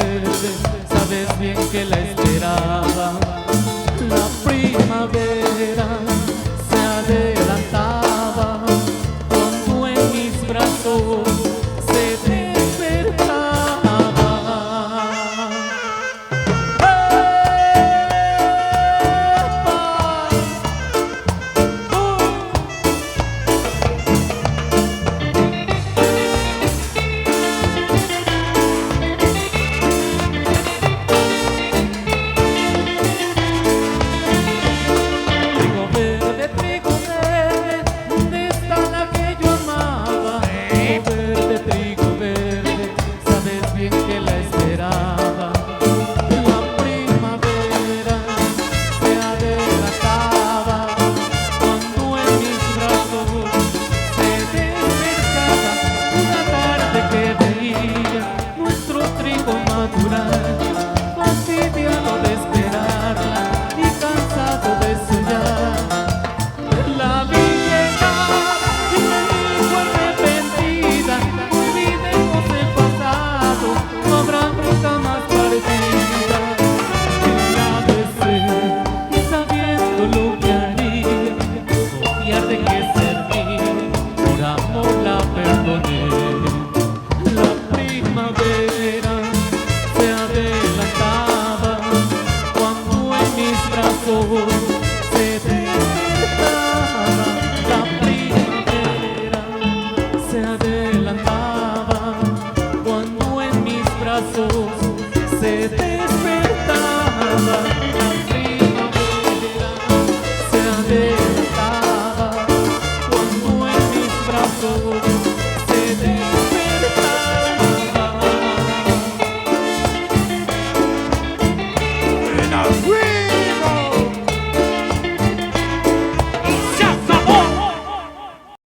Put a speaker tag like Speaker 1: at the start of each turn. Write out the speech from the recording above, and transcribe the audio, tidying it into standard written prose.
Speaker 1: verde, sabes bien que la esperaba. La primavera se adelantaba cuando en mis brazos se despertaba. Fastidiado de esperarla y cansado de soñar, la vi llegar y me dijo arrepentida: olvidemos el pasado, no habrá nunca más partida. Y la besé y sabiendo lo que haría, confiar de que servir, por amor la perdoné. La primavera se adelantaba cuando en mis brazos se despertaba. La primavera se adelantaba cuando en mis brazos se despertaba.